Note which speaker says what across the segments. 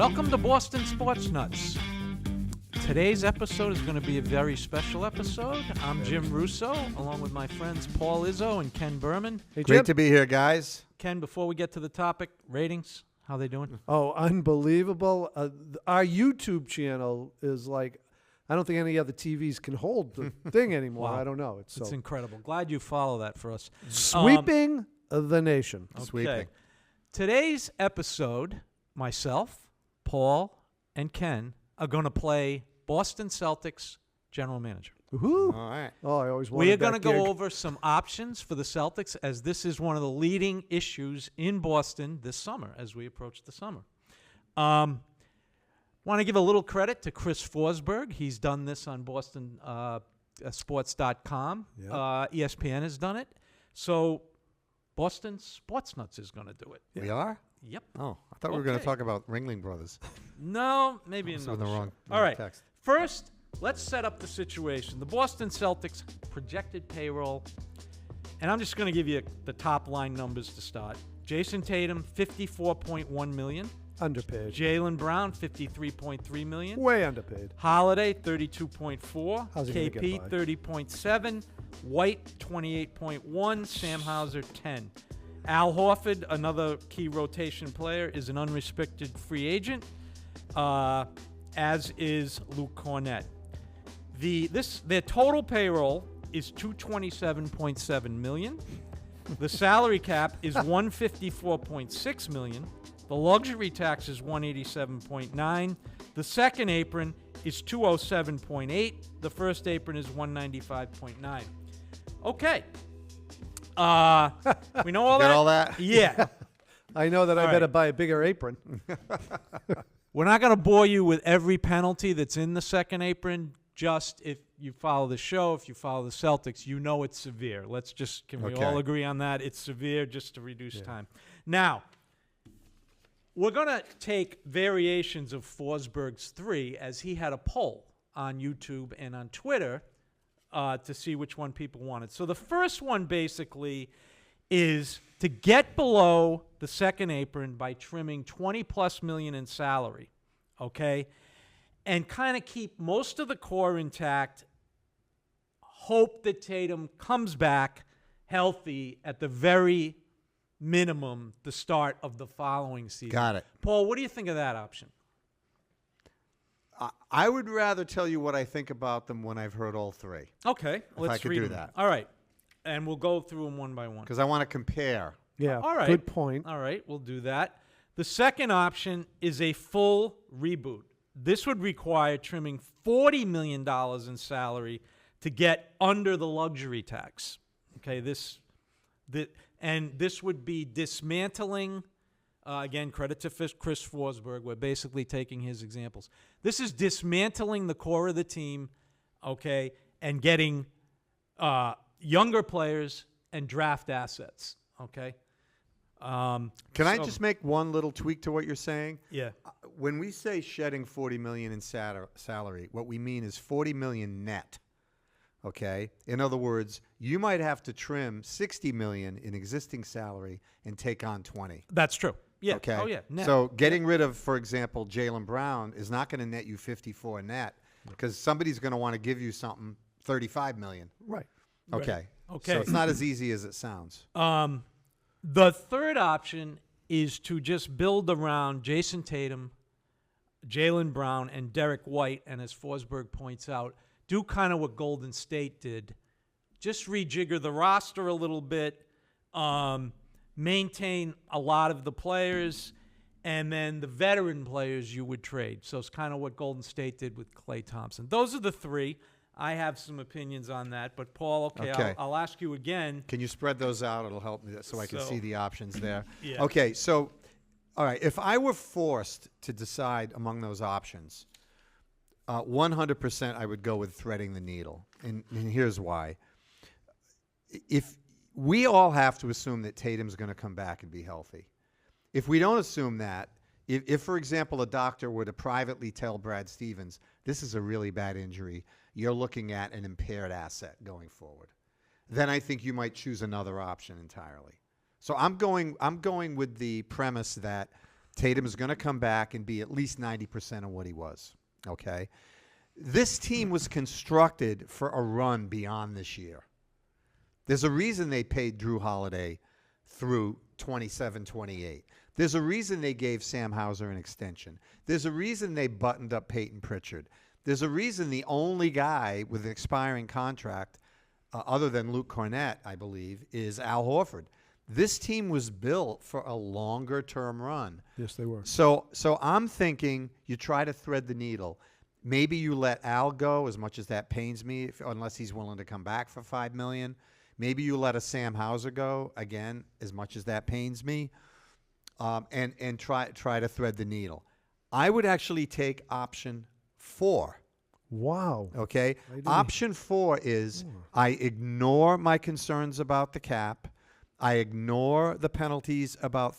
Speaker 1: Welcome to Boston Sports Nuts. Today's episode is going to be a very special episode. I'm Jim Russo, along with my friends Paul Izzo and Ken Berman.
Speaker 2: Hey,
Speaker 3: Great
Speaker 2: Jim.
Speaker 3: to be here, guys.
Speaker 1: Ken, before we get to the topic, ratings, how they doing?
Speaker 2: Oh, unbelievable. Our YouTube channel is like, I don't think any other TVs can hold the thing anymore.
Speaker 1: Wow.
Speaker 2: I don't know. It's so
Speaker 1: incredible. Glad you follow that for us.
Speaker 2: sweeping the nation.
Speaker 1: Okay.
Speaker 3: Sweeping.
Speaker 1: Today's episode, myself, Paul, and Ken are going to play Boston Celtics general manager.
Speaker 2: Woohoo.
Speaker 3: All right.
Speaker 2: Oh, I always wanted
Speaker 1: We are going to
Speaker 2: that
Speaker 1: go
Speaker 2: gig.
Speaker 1: over some options for the Celtics, as this is one of the leading issues in Boston this summer as we approach the summer. Want to give a little credit to Chris Forsberg. He's done this on Boston Sports.com.
Speaker 2: Yeah.
Speaker 1: ESPN has done it. So Boston Sports Nuts is going to do it.
Speaker 3: We are?
Speaker 1: Yep.
Speaker 3: Oh, I thought we were going
Speaker 1: Okay.
Speaker 3: to talk about Ringling Brothers.
Speaker 1: No, maybe
Speaker 3: This
Speaker 1: another
Speaker 3: was the
Speaker 1: show.
Speaker 3: wrong
Speaker 1: All right.
Speaker 3: text.
Speaker 1: First, let's set up the situation. The Boston Celtics projected payroll, and I'm just going to give you the top line numbers to start. Jason Tatum, $54.1 million.
Speaker 2: Underpaid.
Speaker 1: Jaylen Brown, $53.3 million.
Speaker 2: Way underpaid.
Speaker 1: Holiday, $32.4.
Speaker 2: How's he gonna
Speaker 1: KP,
Speaker 2: get by?
Speaker 1: $30.7. White, $28.1. Sam Hauser, $10. Al Horford, another key rotation player, is an unrestricted free agent, as is Luke Cornett. Their total payroll is $227.7 million. The salary cap is $154.6 million. The luxury tax is $187.9. The second apron is $207.8. The first apron is $195.9. Okay. We know all
Speaker 3: Got
Speaker 1: that?
Speaker 3: all that?
Speaker 1: Yeah.
Speaker 2: I know that I
Speaker 1: All
Speaker 2: better
Speaker 1: right.
Speaker 2: buy a bigger apron.
Speaker 1: We're not going to bore you with every penalty that's in the second apron. Just if you follow the show, if you follow the Celtics, you know it's severe. Can we
Speaker 3: Okay.
Speaker 1: all agree on that? It's severe just to reduce time. Now, we're going to take variations of Forsberg's three, as he had a poll on YouTube and on Twitter to see which one people wanted. So the first one basically is to get below the second apron by trimming $20+ million in salary, okay, and kind of keep most of the core intact, hope that Tatum comes back healthy at the very minimum the start of the following season.
Speaker 3: Got it.
Speaker 1: Paul, what do you think of that option?
Speaker 3: I would rather tell you what I think about them when I've heard all three,
Speaker 1: Okay, let's
Speaker 3: I could
Speaker 1: read
Speaker 3: do
Speaker 1: them.
Speaker 3: that.
Speaker 1: All right, and we'll go through them one by one.
Speaker 3: because I want to compare.
Speaker 2: Yeah.
Speaker 1: All right.
Speaker 2: Good point.
Speaker 1: All right, we'll do that. The second option is a full reboot. This would require trimming $40 million in salary to get under the luxury tax. Okay, this would be dismantling. Again, credit to Chris Forsberg. We're basically taking his examples. This is dismantling the core of the team, okay, and getting younger players and draft assets, okay?
Speaker 3: Can I just make one little tweak to what you're saying?
Speaker 1: Yeah.
Speaker 3: When we say shedding $40 million in salary, what we mean is $40 million net. Okay? In other words, you might have to trim $60 million in existing salary and take on 20.
Speaker 1: That's true. Yeah.
Speaker 3: Okay.
Speaker 1: Oh, yeah. Net.
Speaker 3: So getting rid of, for example, Jaylen Brown is not going to net you 54 net because somebody's going to want to give you something $35 million.
Speaker 2: Right.
Speaker 3: Okay.
Speaker 1: Okay.
Speaker 3: So it's not as easy as it sounds.
Speaker 1: The third option is to just build around Jason Tatum, Jaylen Brown, and Derek White, and as Forsberg points out, do kind of what Golden State did. Just rejigger the roster a little bit, maintain a lot of the players, and then the veteran players you would trade. So it's kind of what Golden State did with Klay Thompson. Those are the three. I have some opinions on that, but Paul, okay. I'll ask you again.
Speaker 3: Can you spread those out? It'll help me so I can see the options there.
Speaker 1: Yeah.
Speaker 3: Okay, so, all right, if I were forced to decide among those options, 100% I would go with threading the needle, and here's why. If we all have to assume that Tatum's going to come back and be healthy. If we don't assume that, if, for example, a doctor were to privately tell Brad Stevens, this is a really bad injury, you're looking at an impaired asset going forward, then I think you might choose another option entirely. So I'm going with the premise that Tatum is going to come back and be at least 90% of what he was. Okay? This team was constructed for a run beyond this year. There's a reason they paid Drew Holiday through 27-28. There's a reason they gave Sam Hauser an extension. There's a reason they buttoned up Peyton Pritchard. There's a reason the only guy with an expiring contract, other than Luke Cornett, I believe, is Al Horford. This team was built for a longer-term run.
Speaker 2: Yes, they were.
Speaker 3: So I'm thinking you try to thread the needle. Maybe you let Al go, as much as that pains me, unless he's willing to come back for $5 million. Maybe you let a Sam Hauser go, again, as much as that pains me, and try to thread the needle. I would actually take option 4.
Speaker 2: Wow.
Speaker 3: Okay? Option 4 is I ignore my concerns about the cap. I ignore the penalties about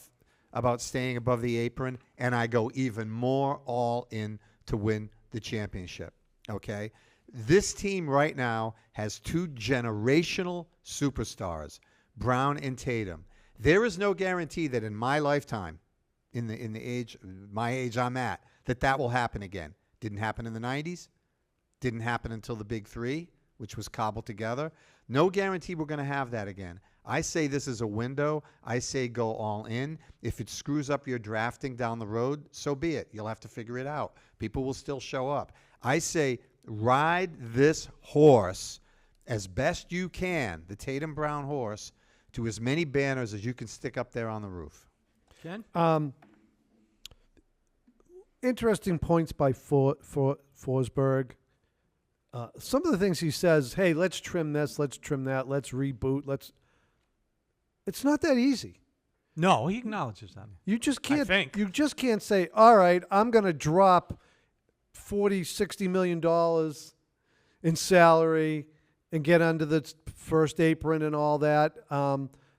Speaker 3: staying above the apron, and I go even more all in to win the championship. Okay? This team right now has 2 generational superstars, Brown and Tatum. There is no guarantee that in my lifetime, in my age I'm at, that will happen again. Didn't happen in the 90s. Didn't happen until the Big 3, which was cobbled together. No guarantee we're going to have that again. I say this is a window. I say go all in. If it screws up your drafting down the road, so be it. You'll have to figure it out. People will still show up. I say ride this horse as best you can, the Tatum Brown horse, to as many banners as you can stick up there on the roof.
Speaker 1: Ken?
Speaker 2: Interesting points by Forsberg. Some of the things he says, hey, let's trim this, let's trim that, let's reboot, It's not that easy.
Speaker 1: No, he acknowledges that.
Speaker 2: You just can't.
Speaker 1: I think.
Speaker 2: You just can't say, all right, I'm going to drop $40-60 million in salary and get under the first apron and all that,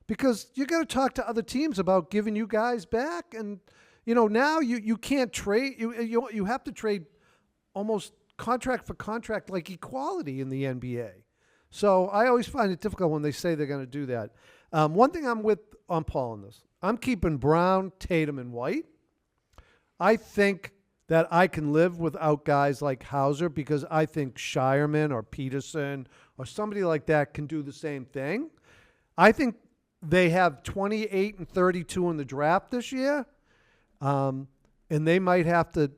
Speaker 2: because you got to talk to other teams about giving you guys back. And now you can't trade. You have to trade almost contract for contract, like equality in the NBA. So I always find it difficult when they say they're going to do that. One thing I'm on Paul on this. I'm keeping Brown, Tatum, and White. I think that I can live without guys like Hauser because I think Shireman or Peterson or somebody like that can do the same thing. I think they have 28 and 32 in the draft this year, and they might have to.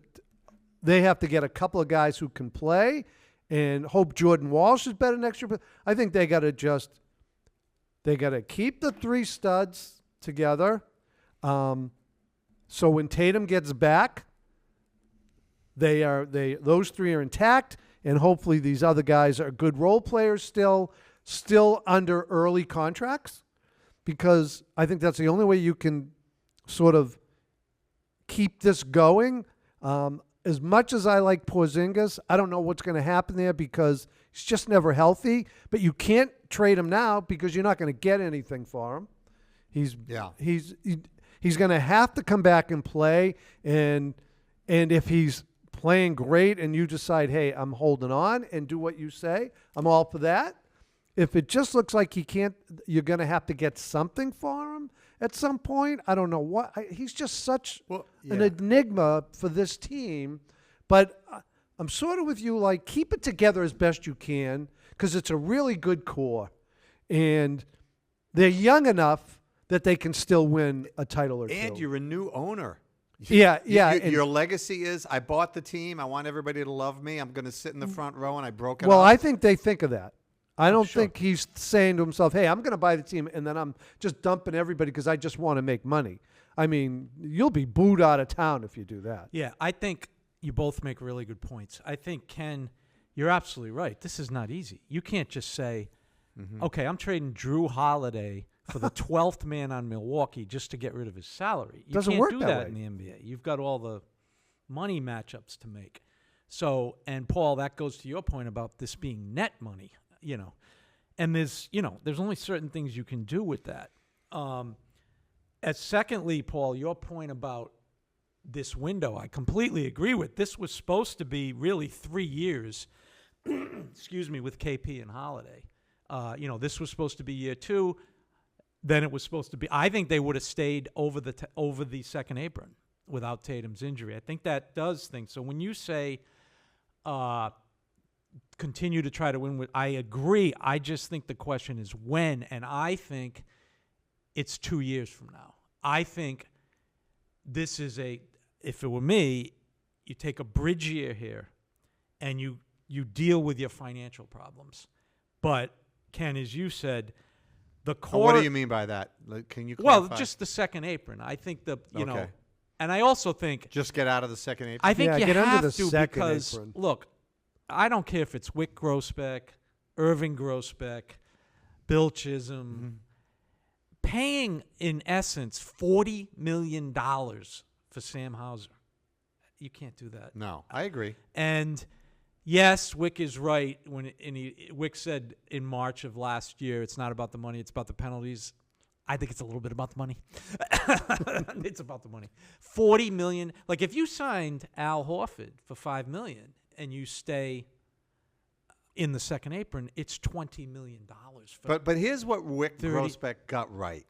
Speaker 2: They have to get a couple of guys who can play, and hope Jordan Walsh is better next year. But I think they got to keep the 3 studs together. So when Tatum gets back, those 3 are intact, and hopefully these other guys are good role players still under early contracts, because I think that's the only way you can sort of keep this going. As much as I like Porzingis, I don't know what's going to happen there because he's just never healthy. But you can't trade him now because you're not going to get anything for him. He's going to have to come back and play, and if he's playing great and you decide, hey, I'm holding on and do what you say, I'm all for that. If it just looks like he can't, you're going to have to get something for him at some point. I don't know what. He's just such an enigma for this team. But I'm sort of with you, like, keep it together as best you can because it's a really good core. And they're young enough that they can still win a title or two.
Speaker 3: And you're a new owner.
Speaker 2: Yeah.
Speaker 3: Your legacy is, I bought the team. I want everybody to love me. I'm going to sit in the front row, and I broke it
Speaker 2: Well,
Speaker 3: up.
Speaker 2: I think they think of that. I don't think he's saying to himself, hey, I'm going to buy the team, and then I'm just dumping everybody because I just want to make money. I mean, you'll be booed out of town if you do that.
Speaker 1: Yeah, I think you both make really good points. I think, Ken, you're absolutely right. This is not easy. You can't just say, okay, I'm trading Drew Holiday for the 12th man on Milwaukee just to get rid of his salary. You
Speaker 2: Doesn't
Speaker 1: can't
Speaker 2: work
Speaker 1: do
Speaker 2: that
Speaker 1: that
Speaker 2: way.
Speaker 1: in the NBA. You've got all the money matchups to make. So, and Paul, that goes to your point about this being net money, and there's only certain things you can do with that. As secondly, Paul, your point about this window, I completely agree with. This was supposed to be really 3 years, excuse me, with KP and Holiday. This was supposed to be year 2. Then it was supposed to be. I think they would have stayed over the second apron. without Tatum's injury. I think that does things. So when you say continue to try to win, I agree. I just think the question is when, and I think it's 2 years from now. I think this is if it were me, you take a bridge year here and you deal with your financial problems. But, Ken, as you said, the core...
Speaker 3: What do you mean by that? Can you clarify?
Speaker 1: Well, just the second apron. I think you know... And I also think...
Speaker 3: Just get out of the second apron?
Speaker 1: I think you
Speaker 2: get
Speaker 1: have
Speaker 2: under the
Speaker 1: to
Speaker 2: second
Speaker 1: because,
Speaker 2: apron.
Speaker 1: look, I don't care if it's Wick Grossbeck, Irving Grossbeck, Bill Chisholm, paying, in essence, $40 million for Sam Hauser. You can't do that.
Speaker 3: No, I agree.
Speaker 1: And yes, Wick is right when Wick said in March of last year, it's not about the money, it's about the penalties. I think it's a little bit about the money. It's about the money. $40 million. Like if you signed Al Horford for $5 million and you stay in the second apron, it's $20 million.
Speaker 3: But here's what Wick Grossbeck got right.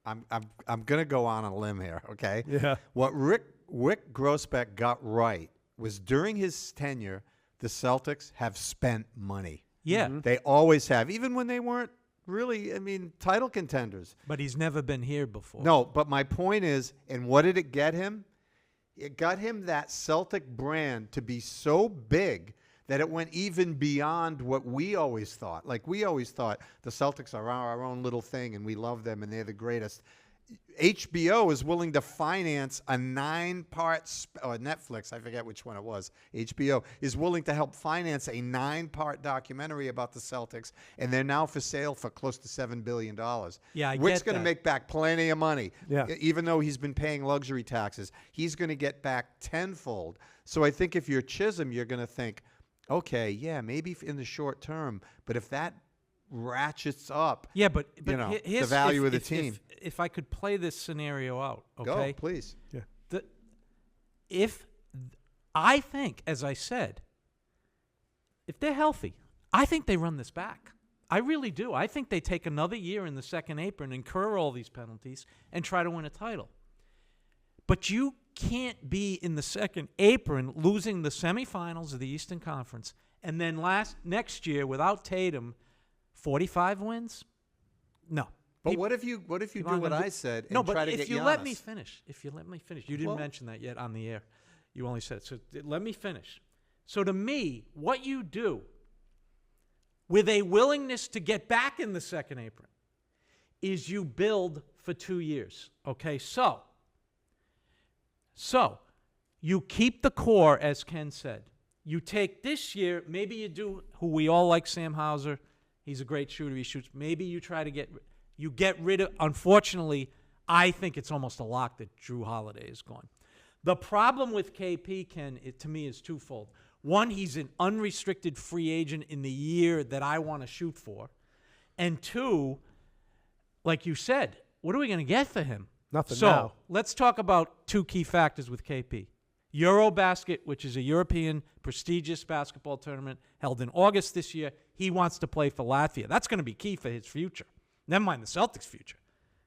Speaker 3: I'm gonna go on a limb here, okay?
Speaker 2: Yeah.
Speaker 3: What Wick Grossbeck got right was during his tenure, the Celtics have spent money.
Speaker 1: Yeah.
Speaker 3: They always have, even when they weren't really, title contenders.
Speaker 1: But he's never been here before.
Speaker 3: No, but my point is, and what did it get him? It got him that Celtic brand to be so big that it went even beyond what we always thought. Like, we always thought the Celtics are our own little thing, and we love them, and they're the greatest. HBO is willing to finance a 9-part, or Netflix, I forget which one it was, HBO, is willing to help finance a 9-part documentary about the Celtics, and they're now for sale for close to $7 billion.
Speaker 1: Yeah, I
Speaker 3: Wick's
Speaker 1: get
Speaker 3: going to
Speaker 1: that.
Speaker 3: make back plenty of money.
Speaker 2: Yeah.
Speaker 3: Even though he's been paying luxury taxes. He's going to get back tenfold. So I think if you're Chisholm, you're going to think, okay, yeah, maybe in the short term, but if that ratchets up,
Speaker 1: Yeah, but
Speaker 3: the
Speaker 1: here's
Speaker 3: value of the team.
Speaker 1: If I could play this scenario out, okay?
Speaker 3: Go, please.
Speaker 2: Yeah.
Speaker 1: I think, as I said, if they're healthy, I think they run this back. I really do. I think they take another year in the second apron, incur all these penalties, and try to win a title. But you can't be in the second apron losing the semifinals of the Eastern Conference, and then next year without Tatum, 45 wins? No.
Speaker 3: But what if you do what I said and try to get Giannis?
Speaker 1: If you let me finish, you didn't mention that yet on the air. You only said it. So let me finish. So to me, what you do with a willingness to get back in the second apron is you build for 2 years. Okay, so you keep the core, as Ken said. You take this year, maybe you do, who we all like, Sam Hauser. He's a great shooter. He shoots. Maybe you try to get rid of, unfortunately, I think it's almost a lock that Drew Holiday is gone. The problem with KP, Ken, to me, is twofold. One, he's an unrestricted free agent in the year that I want to shoot for. And two, like you said, what are we going to get for him?
Speaker 2: Nothing
Speaker 1: so,
Speaker 2: now.
Speaker 1: let's talk about two key factors with KP. Eurobasket, which is a European prestigious basketball tournament held in August this year. He wants to play for Latvia. That's going to be key for his future. Never mind the Celtics' future.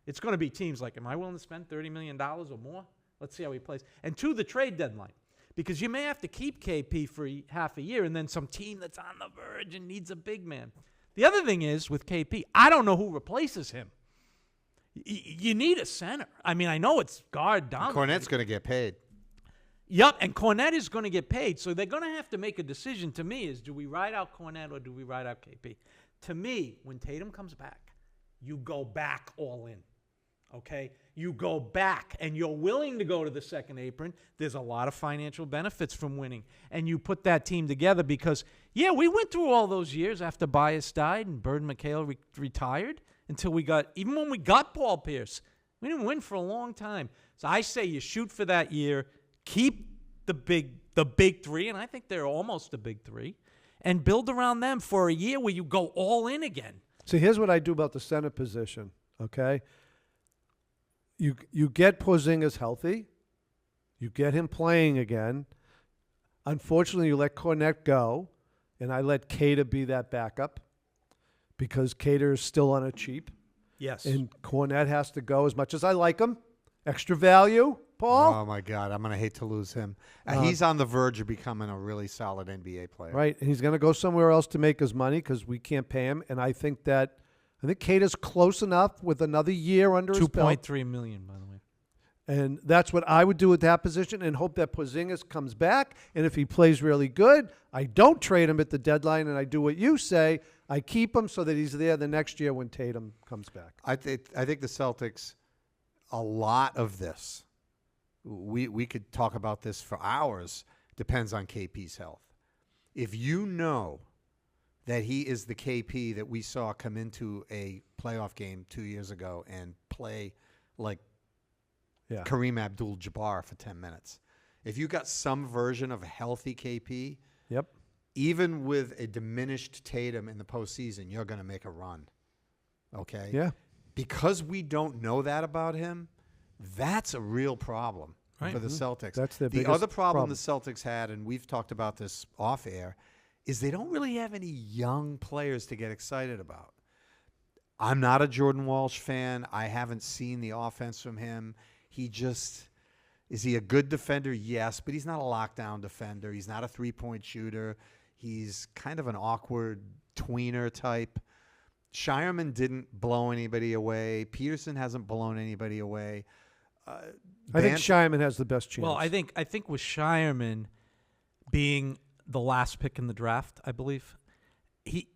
Speaker 1: It's going to be teams like, am I willing to spend $30 million or more? Let's see how he plays. And two, the trade deadline. Because you may have to keep KP for half a year and then some team that's on the verge and needs a big man. The other thing is, with KP, I don't know who replaces him. You need a center. I mean, I know it's guard down.
Speaker 3: Cornette's going to get paid.
Speaker 1: Yep, and Cornette is going to get paid. So they're going to have to make a decision, to me, is do we ride out Cornette or do we ride out KP? To me, when Tatum comes back, you go back all in, okay? You go back, and you're willing to go to the second apron. There's a lot of financial benefits from winning. And you put that team together because, yeah, we went through all those years after Bias died and Bird McHale retired until even when we got Paul Pierce, we didn't win for a long time. So I say you shoot for that year, keep the big three, and I think they're almost the big three, and build around them for a year where you go all in again.
Speaker 2: So here's what I do about the center position, okay? You get Porzingis healthy. You get him playing again. Unfortunately, you let Cornette go, and I let Cater be that backup because Cater is still on a cheap.
Speaker 1: Yes.
Speaker 2: And Cornette has to go as much as I like him. Extra value. Paul.
Speaker 3: Oh my God, I'm gonna hate to lose him. He's on the verge of becoming a really solid NBA player.
Speaker 2: Right, and he's going to go somewhere else to make his money because we can't pay him. And I think Cater's close enough with another year under his belt.
Speaker 1: $2.3 million, by the way.
Speaker 2: And that's what I would do at that position and hope that Porzingis comes back. And if he plays really good, I don't trade him at the deadline, and I do what you say. I keep him so that he's there the next year when Tatum comes back.
Speaker 3: I think the Celtics, a lot of this, we could talk about this for hours, depends on KP's health. If you know that he is the KP that we saw come into a playoff game 2 years ago and play like Kareem Abdul-Jabbar for 10 minutes. If you got some version of a healthy KP, even with a diminished Tatum in the postseason, you're going to make a run. Okay?
Speaker 2: Yeah.
Speaker 3: Because we don't know that about him, that's a real problem for the Celtics.
Speaker 2: That's the
Speaker 3: other problem the Celtics had, and we've talked about this off air, is they don't really have any young players to get excited about. I'm not a Jordan Walsh fan. I haven't seen the offense from him. Is he a good defender? Yes, but he's not a lockdown defender. He's not a three-point shooter. He's kind of an awkward tweener type. Shireman didn't blow anybody away. Peterson hasn't blown anybody away.
Speaker 2: I think Shireman has the best chance.
Speaker 1: Well, I think with Shireman being the last pick in the draft, I believe, the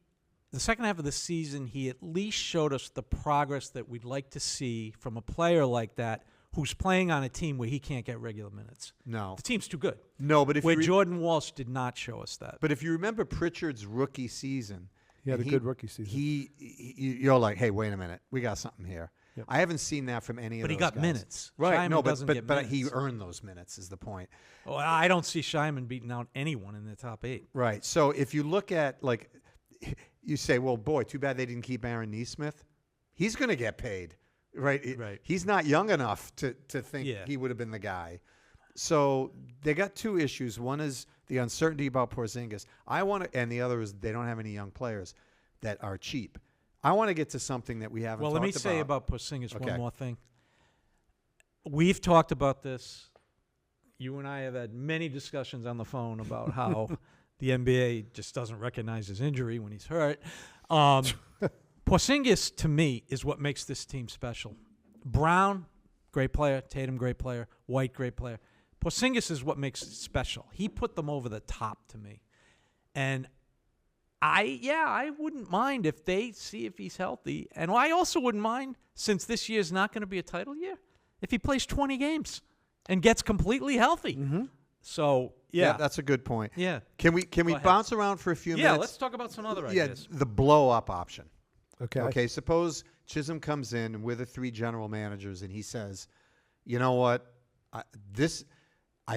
Speaker 1: second half of the season, he at least showed us the progress that we'd like to see from a player like that who's playing on a team where he can't get regular minutes.
Speaker 3: No.
Speaker 1: The team's too good.
Speaker 3: No, but
Speaker 1: Jordan Walsh did not show us that.
Speaker 3: But if you remember Pritchard's rookie season,
Speaker 2: he had a good rookie season.
Speaker 3: You're like, hey, wait a minute, we got something here. Yep. I haven't seen that from any of those guys.
Speaker 1: But he got minutes.
Speaker 3: Right,
Speaker 1: Shireman
Speaker 3: no,
Speaker 1: but
Speaker 3: he earned those minutes is the point.
Speaker 1: Well, I don't see Shireman beating out anyone in the top 8.
Speaker 3: Right, so if you look at, like, you say, well, boy, too bad they didn't keep Aaron Nesmith. He's going to get paid. Right. He's not young enough to think he would have been the guy. So they got two issues. One is the uncertainty about Porzingis. And the other is they don't have any young players that are cheap. I want to get to something that we haven't talked about.
Speaker 1: Well, let me say about Porzingis one more thing. We've talked about this. You and I have had many discussions on the phone about how the NBA just doesn't recognize his injury when he's hurt. Porzingis, to me, is what makes this team special. Brown, great player. Tatum, great player. White, great player. Porzingis is what makes it special. He put them over the top to me. And I wouldn't mind if they see if he's healthy. And I also wouldn't mind, since this year's not going to be a title year, if he plays 20 games and gets completely healthy.
Speaker 2: Mm-hmm.
Speaker 1: So, yeah.
Speaker 3: That's a good point.
Speaker 1: Yeah.
Speaker 3: Can we bounce around for a few minutes?
Speaker 1: Yeah, let's talk about some other ideas.
Speaker 3: The blow-up option.
Speaker 2: Okay,
Speaker 3: suppose Chisholm comes in and we're the 3 general managers and he says, you know what, I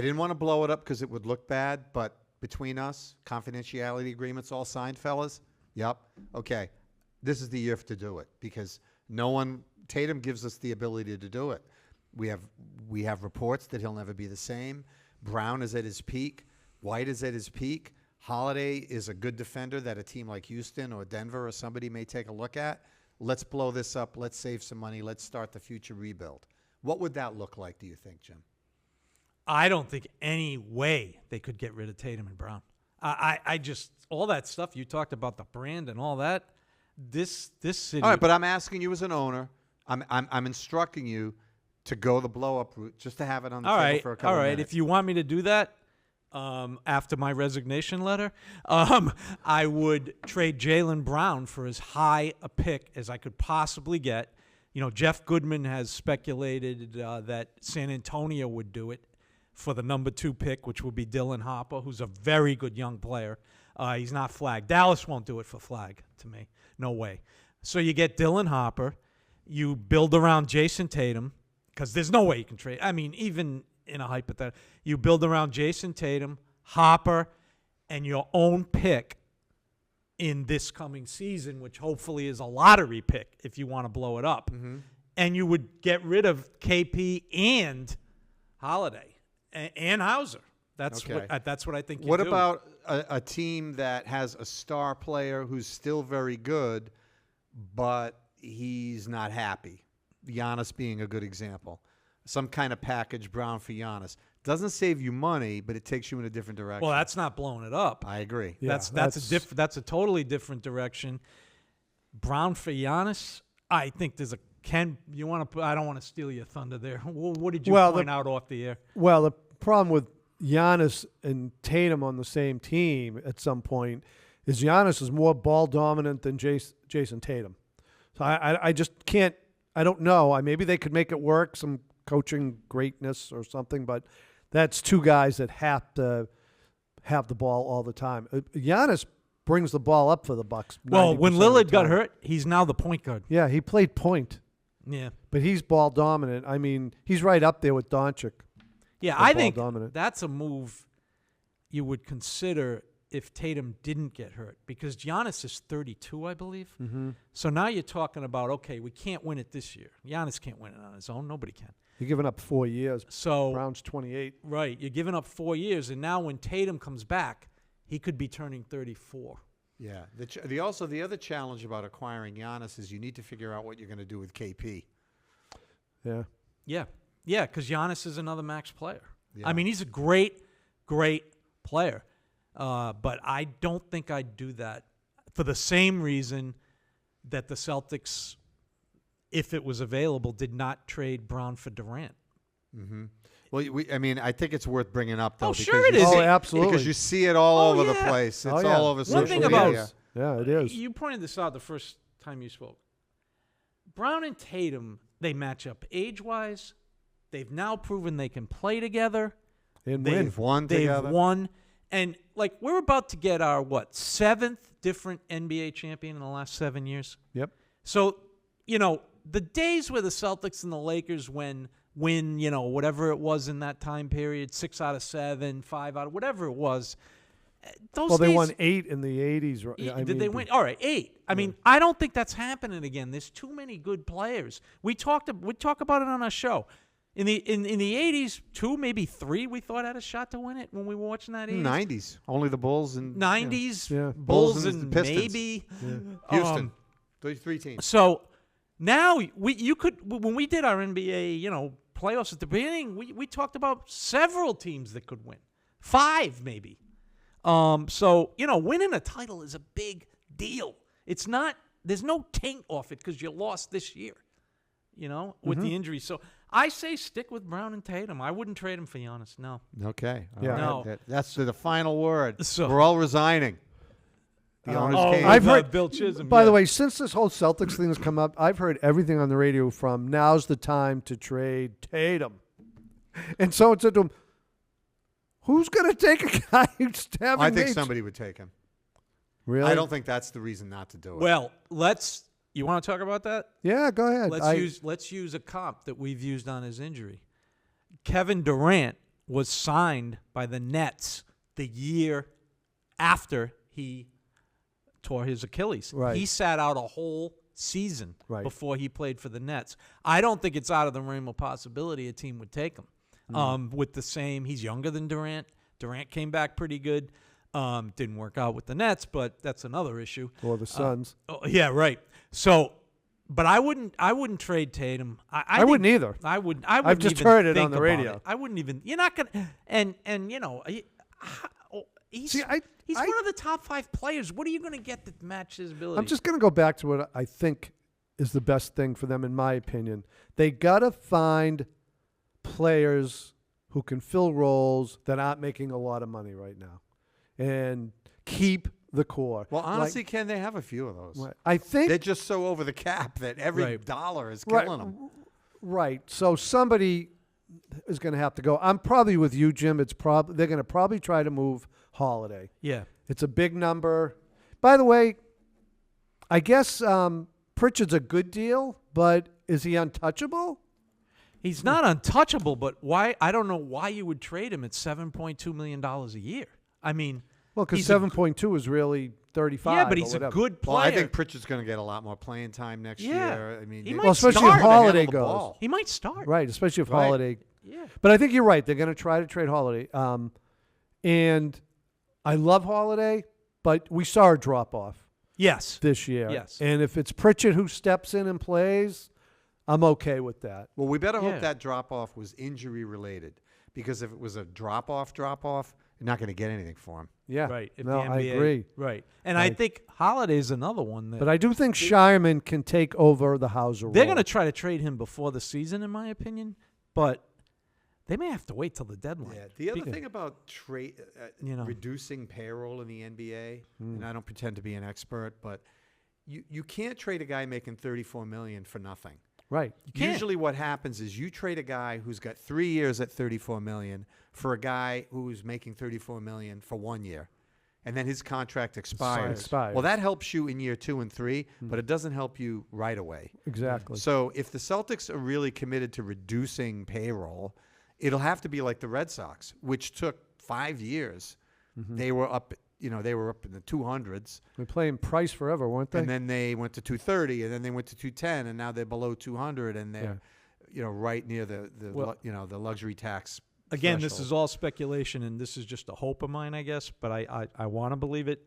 Speaker 3: didn't want to blow it up because it would look bad, but between us, confidentiality agreements all signed, fellas? Yep. Okay. This is the year to do it because Tatum gives us the ability to do it. We have reports that he'll never be the same. Brown is at his peak. White is at his peak. Holiday is a good defender that a team like Houston or Denver or somebody may take a look at. Let's blow this up. Let's save some money. Let's start the future rebuild. What would that look like, do you think, Jim?
Speaker 1: I don't think any way they could get rid of Tatum and Brown. I just, all that stuff you talked about, the brand and all that, this city.
Speaker 3: All right, but I'm asking you as an owner, I'm instructing you to go the blow-up route just to have it on the table for a couple minutes.
Speaker 1: If you want me to do that, after my resignation letter, I would trade Jaylen Brown for as high a pick as I could possibly get. You know, Jeff Goodman has speculated that San Antonio would do it for the number 2 pick, which would be Dylan Harper, who's a very good young player. He's not Flag. Dallas won't do it for Flag, to me. No way. So you get Dylan Harper. You build around Jason Tatum, because there's no way you can trade. I mean, even in a hypothetical, you build around Jason Tatum, Harper, and your own pick in this coming season, which hopefully is a lottery pick if you want to blow it up.
Speaker 3: Mm-hmm.
Speaker 1: And you would get rid of KP and Holiday and Hauser. That's what I think you do.
Speaker 3: What about a team that has a star player who's still very good, but he's not happy? Giannis being a good example. some kind of package Brown for Giannis. Doesn't save you money, but it takes you in a different direction.
Speaker 1: Well, that's not blowing it up.
Speaker 3: I agree.
Speaker 2: Yeah,
Speaker 1: That's a totally different direction. Brown for Giannis, I think there's a Ken. You want to? I don't want to steal your thunder there. What did you point out off the air?
Speaker 2: Well, the problem with Giannis and Tatum on the same team at some point is Giannis is more ball dominant than Jason Tatum. So I just can't. I don't know. Maybe they could make it work, some coaching greatness or something, but that's two guys that have to have the ball all the time. Giannis brings the ball up for the Bucks.
Speaker 1: Well, when Lillard got hurt, he's now the point guard.
Speaker 2: Yeah, he played point.
Speaker 1: Yeah.
Speaker 2: But he's ball dominant. I mean, he's right up there with Doncic.
Speaker 1: Yeah, I think that's a move you would consider if Tatum didn't get hurt, because Giannis is 32, I believe.
Speaker 2: Mm-hmm.
Speaker 1: So now you're talking about, okay, we can't win it this year. Giannis can't win it on his own. Nobody can.
Speaker 2: You're giving up 4 years.
Speaker 1: So
Speaker 2: Brown's 28.
Speaker 1: Right. You're giving up 4 years, and now when Tatum comes back, he could be turning 34.
Speaker 3: Yeah. The other challenge about acquiring Giannis is you need to figure out what you're going to do with KP.
Speaker 2: Yeah.
Speaker 1: Yeah. Yeah, because Giannis is another max player.
Speaker 3: Yeah.
Speaker 1: I mean, he's a great, great player. But I don't think I'd do that for the same reason that the Celtics, if it was available, did not trade Brown for Durant.
Speaker 3: Mm-hmm. Well, I think it's worth bringing up, though.
Speaker 1: Oh, sure it is.
Speaker 2: Oh, absolutely.
Speaker 3: Because you see it all over the place. It's all over social
Speaker 1: thing
Speaker 3: media.
Speaker 1: about
Speaker 2: Yeah, it is.
Speaker 1: You pointed this out the first time you spoke. Brown and Tatum, they match up age-wise. They've now proven they can play together.
Speaker 2: And
Speaker 3: They've won together.
Speaker 1: They've won. And, we're about to get our, 7th different NBA champion in the last 7 years?
Speaker 2: Yep.
Speaker 1: So, the days where the Celtics and the Lakers win, whatever it was in that time period, 6 out of 7, 5 out of whatever it was. Those
Speaker 2: they
Speaker 1: days,
Speaker 2: won 8 in the 80s. Right?
Speaker 1: Did they win? All right, 8. I mean, I don't think that's happening again. There's too many good players. We talk about it on our show. In the 80s, 2, maybe 3, we thought had a shot to win it when we were watching that 80s.
Speaker 3: 90s. Only the Bulls and
Speaker 1: 90s,
Speaker 2: Yeah.
Speaker 1: Bulls
Speaker 3: and
Speaker 1: and
Speaker 3: the Pistons.
Speaker 1: maybe.
Speaker 3: Houston. 3 teams.
Speaker 1: So now when we did our NBA, playoffs at the beginning, we talked about several teams that could win. 5 maybe. So, winning a title is a big deal. It's not, there's no taint off it because you lost this year, with the injury. So I say stick with Brown and Tatum. I wouldn't trade him for Giannis. No.
Speaker 3: Okay. All
Speaker 2: Yeah.
Speaker 3: right.
Speaker 1: No.
Speaker 3: That's the final word.
Speaker 1: So-
Speaker 3: We're all resigning. The owners came.
Speaker 2: I've heard
Speaker 1: Bill Chisholm.
Speaker 2: By the way, since this whole Celtics thing has come up, I've heard everything on the radio from now's the time to trade Tatum. And someone said to him, who's going to take a guy who's having
Speaker 3: I think
Speaker 2: major-"
Speaker 3: somebody would take him.
Speaker 2: Really?
Speaker 3: I don't think that's the reason not to do it.
Speaker 1: Well, you want to talk about that?
Speaker 2: Yeah, go ahead.
Speaker 1: Let's use a comp that we've used on his injury. Kevin Durant was signed by the Nets the year after he tore his Achilles.
Speaker 2: Right.
Speaker 1: He sat out a whole season
Speaker 2: Right.
Speaker 1: before he played for the Nets. I don't think it's out of the realm of possibility a team would take him. With the same, he's younger than Durant. Durant came back pretty good. Didn't work out with the Nets, but that's another issue.
Speaker 2: Or the Suns.
Speaker 1: Yeah, right. So, but I wouldn't trade Tatum. I
Speaker 2: wouldn't either.
Speaker 1: I wouldn't.
Speaker 2: I've just
Speaker 1: even
Speaker 2: heard it
Speaker 1: think
Speaker 2: on the
Speaker 1: about
Speaker 2: radio.
Speaker 1: it. I wouldn't even. You're not gonna. And he's
Speaker 2: See,
Speaker 1: he's one of the top 5 players. What are you gonna get that match his ability?
Speaker 2: I'm just going to go back to what I think is the best thing for them, in my opinion. They got to find players who can fill roles that aren't making a lot of money right now and keep the core.
Speaker 3: Well, honestly, Ken, they have a few of those.
Speaker 2: I think
Speaker 3: They're just so over the cap that every dollar is killing them.
Speaker 2: Right. So somebody is going to have to go. I'm probably with you, Jim. They're going to probably try to move Holiday.
Speaker 1: Yeah.
Speaker 2: It's a big number. By the way, I guess Pritchard's a good deal, but is he untouchable?
Speaker 1: He's not untouchable, but why? I don't know why you would trade him at $7.2 million a year. I mean,
Speaker 2: Well, because
Speaker 1: he's
Speaker 2: 7.2 is really 35.
Speaker 1: Yeah, but he's
Speaker 2: or
Speaker 1: a
Speaker 2: whatever.
Speaker 1: good player.
Speaker 3: Well, I think Pritchard's going to get a lot more playing time next year. I mean,
Speaker 1: He might
Speaker 2: Well, especially
Speaker 1: start.
Speaker 2: if Holiday
Speaker 3: the
Speaker 2: goes.
Speaker 3: ball.
Speaker 1: He might start.
Speaker 2: Right, especially if
Speaker 3: Right.
Speaker 2: Holiday.
Speaker 1: Yeah.
Speaker 2: But I think you're right. They're going to try to trade Holiday. And I love Holiday, but we saw a drop-off
Speaker 1: Yes.
Speaker 2: this year.
Speaker 1: Yes.
Speaker 2: And if it's Pritchard who steps in and plays, I'm okay with that.
Speaker 3: Well, we better
Speaker 1: Yeah.
Speaker 3: hope that drop-off was injury-related, because if it was a drop-off, you're not going to get anything for him.
Speaker 2: Yeah.
Speaker 1: Right. If
Speaker 2: No,
Speaker 1: the
Speaker 2: I
Speaker 1: NBA,
Speaker 2: agree.
Speaker 1: Right. And I think Holiday's another one that
Speaker 2: But I do think Shireman can take over the Hauser
Speaker 1: they're
Speaker 2: role.
Speaker 1: going to try to trade him before the season, in my opinion. But they may have to wait till the deadline.
Speaker 3: Yeah. The other thing about reducing payroll in the NBA, and I don't pretend to be an expert, but you can't trade a guy making $34 million for nothing.
Speaker 2: Right.
Speaker 1: can't.
Speaker 3: Usually what happens is you trade a guy who's got 3 years at $34 million for a guy who's making $34 million for 1 year. And then his contract expires. Well, that helps you in year 2 and 3, but it doesn't help you right away.
Speaker 2: Exactly.
Speaker 3: So if the Celtics are really committed to reducing payroll, it'll have to be like the Red Sox, which took 5 years. They were up, they were up in the 200s.
Speaker 2: They're playing Price forever, weren't they?
Speaker 3: And then they went to 230, and then they went to 210, and now they're below 200, and they're, right near the luxury tax.
Speaker 1: Again, this
Speaker 3: threshold.
Speaker 1: is all speculation, and this is just a hope of mine, I guess. But I want to believe it.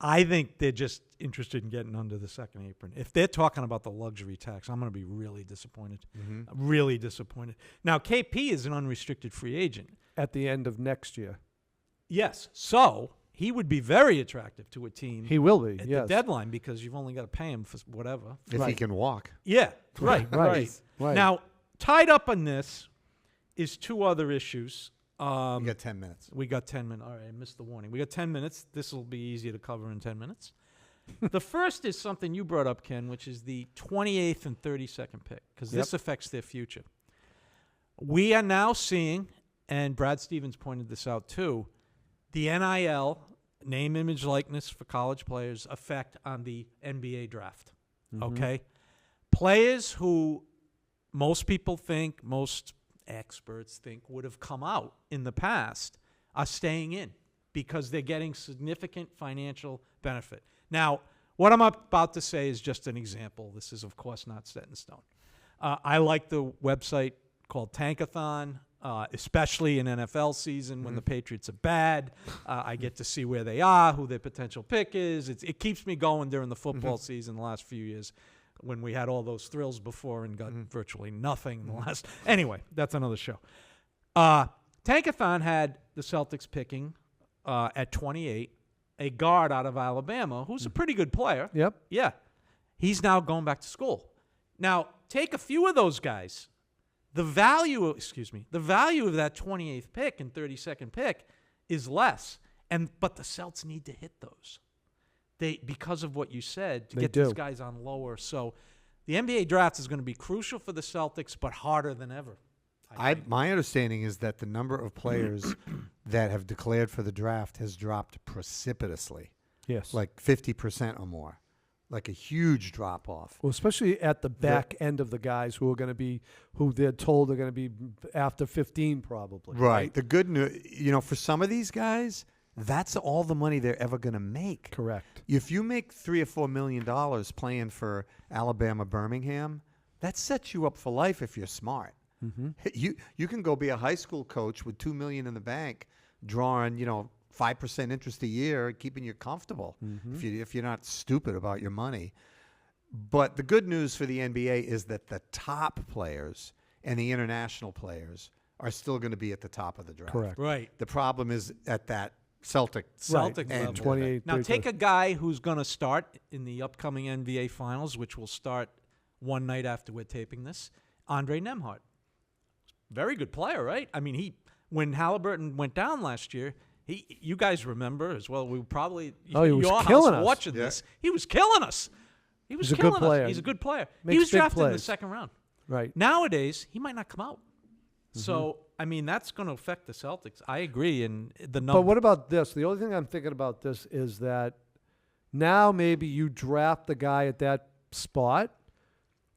Speaker 1: I think they're just interested in getting under the second apron. If they're talking about the luxury tax, I'm going to be really disappointed. Really disappointed. Now, KP is an unrestricted free agent.
Speaker 2: At the end of next year.
Speaker 1: Yes. So he would be very attractive to a team
Speaker 2: He will be,
Speaker 1: at
Speaker 2: yes.
Speaker 1: the deadline because you've only got to pay him for whatever.
Speaker 3: If he can walk.
Speaker 1: Yeah. Right.
Speaker 2: Right. Right.
Speaker 1: Now, tied up on this is two other issues.
Speaker 3: You got 10 minutes.
Speaker 1: We got 10 minutes. All right, I missed the warning. We got 10 minutes. This will be easy to cover in 10 minutes. The first is something you brought up, Ken, which is the 28th and 32nd pick, because this affects their future. We are now seeing, and Brad Stevens pointed this out too, the NIL, name, image, likeness for college players, effect on the NBA draft. Okay? Players who most people think, most experts think would have come out in the past are staying in because they're getting significant financial benefit. Now, what I'm about to say is just an example. This is, of course, not set in stone. I like the website called Tankathon, especially in NFL season when the Patriots are bad. I get to see where they are, who their potential pick is. It keeps me going during the football season the last few years when we had all those thrills before and got virtually nothing in the last. Anyway, that's another show. Tankathon had the Celtics picking at 28 a guard out of Alabama who's a pretty good player.
Speaker 2: Yep.
Speaker 1: Yeah. He's now going back to school. Now, take a few of those guys. The value of that 28th pick and 32nd pick is less. But the Celts need to hit those. Because of what you said, to get these guys on lower. So the NBA draft is going to be crucial for the Celtics, but harder than ever.
Speaker 3: My understanding is that the number of players that have declared for the draft has dropped precipitously.
Speaker 2: Yes.
Speaker 3: Like 50% or more. Like a huge drop off.
Speaker 2: Well, especially at the back end of the guys who they're told are going to be after 15 probably.
Speaker 3: Right. The good news, for some of these guys, that's all the money they're ever going to make.
Speaker 2: Correct.
Speaker 3: If you make $3 or $4 million playing for Alabama, Birmingham, that sets you up for life if you're smart. You can go be a high school coach with $2 million in the bank, drawing 5% interest a year, keeping you comfortable if you're not stupid about your money. But the good news for the NBA is that the top players and the international players are still going to be at the top of the draft.
Speaker 2: Correct.
Speaker 1: Right.
Speaker 3: The problem is at that Celtic
Speaker 1: Celtic
Speaker 3: end.
Speaker 1: level.
Speaker 2: 28.
Speaker 1: Now, take a guy who's going to start in the upcoming NBA Finals, which will start one night after we're taping this, Andre Nembhard. Very good player, right? I mean, when Halliburton went down last year, you guys remember as well. We probably
Speaker 2: he was
Speaker 1: your
Speaker 2: killing
Speaker 1: house
Speaker 2: us.
Speaker 1: watching this. He was killing us. He's
Speaker 2: a good player.
Speaker 1: He's a good player.
Speaker 2: Makes
Speaker 1: He was
Speaker 2: big
Speaker 1: drafted in the
Speaker 2: plays.
Speaker 1: second round.
Speaker 2: Right.
Speaker 1: Nowadays, he might not come out. So, I mean, that's going to affect the Celtics. I agree. And the number.
Speaker 2: But what about this? The only thing I'm thinking about this is that now maybe you draft the guy at that spot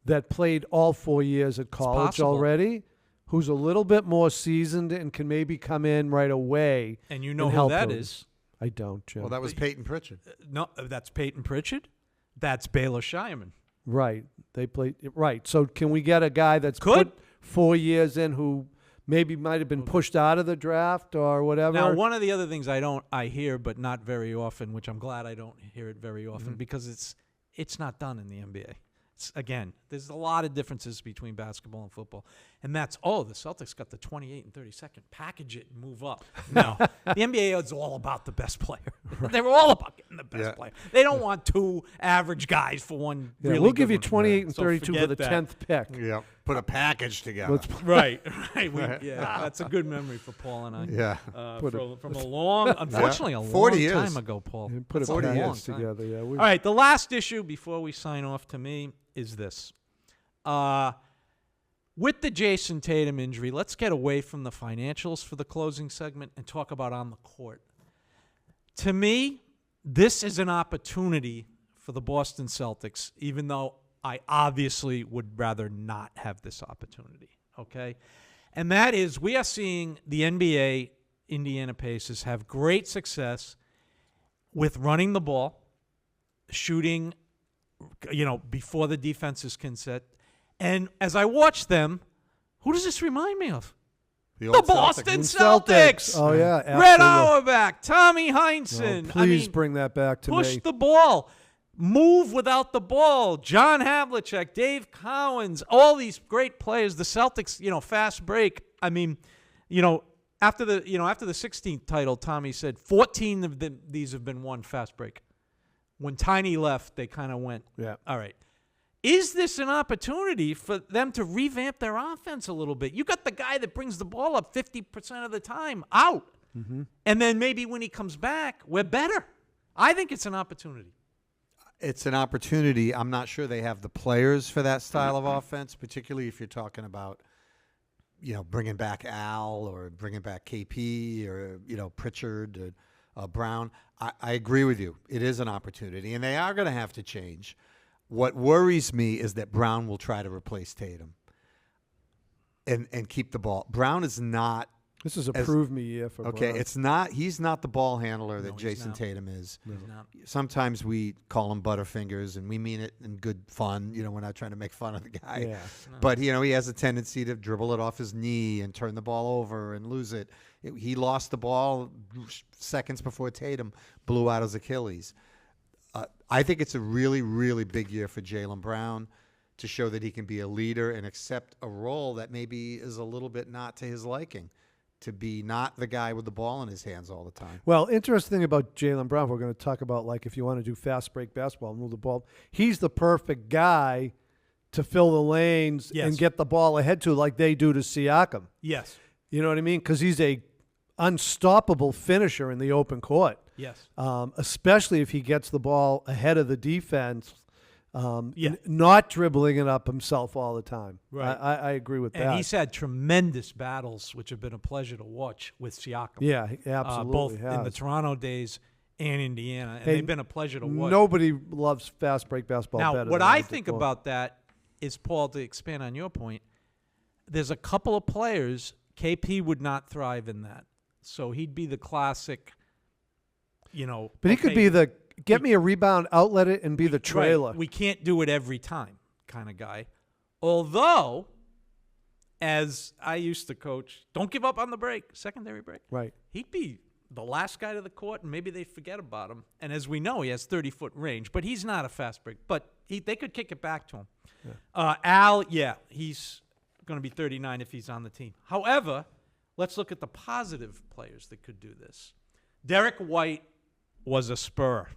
Speaker 2: that played all 4 years at college
Speaker 1: possible.
Speaker 2: already, who's a little bit more seasoned and can maybe come in right away.
Speaker 1: And you know who
Speaker 2: help
Speaker 1: that
Speaker 2: him.
Speaker 1: is.
Speaker 2: I don't, Jim.
Speaker 3: Well, that was Peyton Pritchard.
Speaker 1: No, that's Peyton Pritchard. That's Baylor Shireman.
Speaker 2: Right. They played right. So can we get a guy that's
Speaker 1: Could.
Speaker 2: put 4 years in who maybe might have been pushed out of the draft or whatever?
Speaker 1: Now, one of the other things I hear, but not very often, which I'm glad I don't hear it very often, because it's not done in the NBA. Again, there's a lot of differences between basketball and football. And that's, the Celtics got the 28 and 32nd. Package it and move up. No. The NBA is all about the best player. They're all about getting the best player. They don't want two average guys for one really
Speaker 2: we'll
Speaker 1: good
Speaker 2: give you
Speaker 1: one.
Speaker 2: 28 and
Speaker 1: So
Speaker 2: 32 for the
Speaker 1: forget
Speaker 2: 10th pick.
Speaker 3: Yeah. Put a package together.
Speaker 1: Right. That's a good memory for Paul and I.
Speaker 3: Yeah.
Speaker 1: From a long, unfortunately, a
Speaker 3: 40
Speaker 1: long
Speaker 3: years.
Speaker 1: time ago, Paul.
Speaker 2: Put a
Speaker 3: 40
Speaker 2: package
Speaker 3: years.
Speaker 2: together. Yeah.
Speaker 1: All right, the last issue before we sign off to me is this. With the Jason Tatum injury, let's get away from the financials for the closing segment and talk about on the court. To me, this is an opportunity for the Boston Celtics, even though I obviously would rather not have this opportunity, okay? And that is, we are seeing the NBA Indiana Pacers have great success with running the ball, shooting, before the defenses can set. And as I watch them, who does this remind me of?
Speaker 3: The
Speaker 1: Boston Celtics.
Speaker 2: Oh, yeah. Absolutely.
Speaker 1: Red Auerbach, Tommy Heinsohn.
Speaker 2: Please bring that back to
Speaker 1: push
Speaker 2: me.
Speaker 1: the ball. Move without the ball. John Havlicek, Dave Cowens, all these great players. The Celtics, fast break. I mean, after the 16th title, Tommy said 14 of these have been won fast break. When Tiny left, they kind of went, all right. Is this an opportunity for them to revamp their offense a little bit? You got the guy that brings the ball up 50% of the time out. Mm-hmm. And then maybe when he comes back, we're better. I think it's an opportunity.
Speaker 3: It's an opportunity. I'm not sure they have the players for that style of offense, particularly if you're talking about, bringing back Al or bringing back KP or, Pritchard or Brown. I agree with you. It is an opportunity, and they are going to have to change. What worries me is that Brown will try to replace Tatum and keep the ball. Brown is not.
Speaker 2: This is a prove me year for
Speaker 3: okay,
Speaker 2: Brown.
Speaker 3: it's not. He's not the ball handler that
Speaker 1: No,
Speaker 3: Jason
Speaker 1: not.
Speaker 3: Tatum is.
Speaker 1: He's not.
Speaker 3: Sometimes we call him Butterfingers, and we mean it in good fun. We're not trying to make fun of the guy.
Speaker 2: Yeah.
Speaker 1: No.
Speaker 3: But, he has a tendency to dribble it off his knee and turn the ball over and lose it. He lost the ball seconds before Tatum blew out his Achilles. I think it's a really, really big year for Jaylen Brown to show that he can be a leader and accept a role that maybe is a little bit not to his liking, to be not the guy with the ball in his hands all the time.
Speaker 2: Well, interesting thing about Jaylen Brown, we're going to talk about, if you want to do fast break basketball and move the ball, he's the perfect guy to fill the lanes and get the ball ahead to like they do to Siakam.
Speaker 1: Yes.
Speaker 2: You know what I mean? Because he's a unstoppable finisher in the open court.
Speaker 1: Yes.
Speaker 2: Especially if he gets the ball ahead of the defense, not dribbling it up himself all the time.
Speaker 1: Right.
Speaker 2: I agree with that.
Speaker 1: And he's had tremendous battles, which have been a pleasure to watch with Siakam.
Speaker 2: Yeah, he absolutely
Speaker 1: both
Speaker 2: has.
Speaker 1: in the Toronto days and Indiana. And they've been a pleasure to watch.
Speaker 2: Nobody loves fast break basketball better.
Speaker 1: Now, what
Speaker 2: than
Speaker 1: I
Speaker 2: do.
Speaker 1: think about that is, Paul, to expand on your point, there's a couple of players, KP would not thrive in that. So he'd be the classic,
Speaker 2: But he could be the get me a rebound, outlet it, and be the trailer.
Speaker 1: Right. We can't do it every time kind of guy. Although, as I used to coach, don't give up on the break, secondary break.
Speaker 2: Right.
Speaker 1: He'd be the last guy to the court, and maybe they forget about him. And as we know, he has 30-foot range, but he's not a fast break. But they could kick it back to him. Yeah. Al, he's going to be 39 if he's on the team. However, let's look at the positive players that could do this. Derek White was a Spur.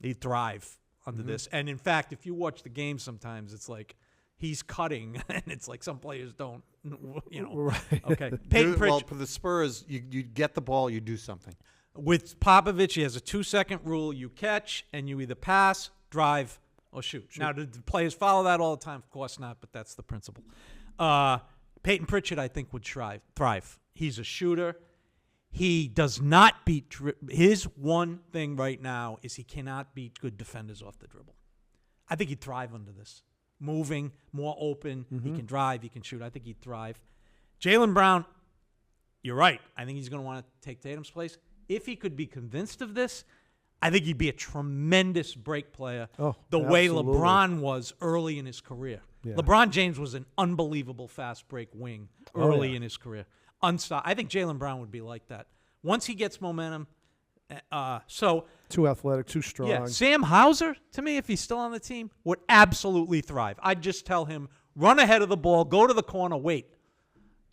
Speaker 1: He'd thrive under this. And, in fact, if you watch the game sometimes, it's like he's cutting, and it's like some players don't,
Speaker 2: Right.
Speaker 1: Okay. Peyton Pritchard.
Speaker 3: Well, for the Spurs, you get the ball, you do something.
Speaker 1: With Popovich, he has a 2-second rule. You catch, and you either pass, drive, or shoot. Now, do the players follow that all the time? Of course not, but that's the principle. Peyton Pritchard, I think, would thrive. He's a shooter. He does not beat his one thing right now is he cannot beat good defenders off the dribble. I think he'd thrive under this. Moving, more open. He can drive. He can shoot. I think he'd thrive. Jaylen Brown, you're right. I think he's going to want to take Tatum's place. If he could be convinced of this, I think he'd be a tremendous break player way LeBron was early in his career. Yeah. LeBron James was an unbelievable fast break wing early in his career. I think Jaylen Brown would be like that. Once he gets momentum. So
Speaker 2: Too athletic, too strong.
Speaker 1: Yeah, Sam Hauser, to me, if he's still on the team, would absolutely thrive. I'd just tell him, run ahead of the ball, go to the corner, wait.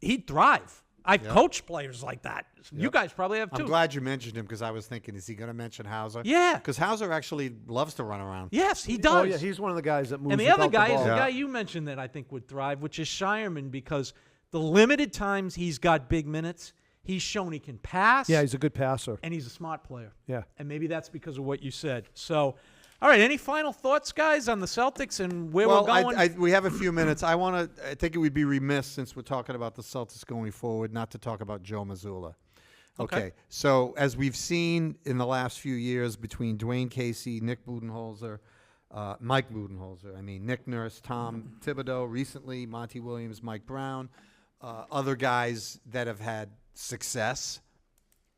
Speaker 1: He'd thrive. I've coached players like that. You guys probably have too.
Speaker 3: I'm glad you mentioned him because I was thinking, is he going to mention Hauser?
Speaker 1: Yeah.
Speaker 3: Because Hauser actually loves to run around.
Speaker 1: Yes, he does.
Speaker 2: Oh, yeah, he's one of the guys that moves
Speaker 1: and the other guy
Speaker 2: ball.
Speaker 1: is the guy you mentioned that I think would thrive, which is Shireman, because the limited times he's got big minutes, he's shown he can pass.
Speaker 2: Yeah, he's a good passer.
Speaker 1: And he's a smart player.
Speaker 2: Yeah.
Speaker 1: And maybe that's because of what you said. So, all right, any final thoughts, guys, on the Celtics and where we're going?
Speaker 3: We have a few minutes. I think it would be remiss, since we're talking about the Celtics going forward, not to talk about Joe Mazzulla. Okay. So as we've seen in the last few years between Dwayne Casey, Mike Budenholzer, Nick Nurse, Tom Thibodeau, recently Monty Williams, Mike Brown, other guys that have had success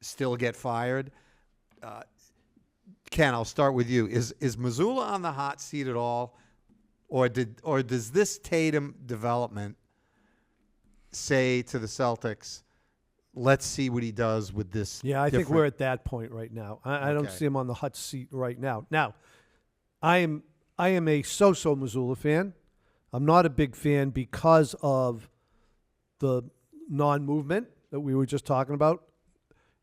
Speaker 3: still get fired. Ken, I'll start with you. Is Mazzulla on the hot seat at all, or does this Tatum development say to the Celtics, let's see what he does with this?
Speaker 2: Yeah, I think we're at that point right now. I don't see him on the hot seat right now. Now, I am a so-so Mazzulla fan. I'm not a big fan because of the non-movement that we were just talking about,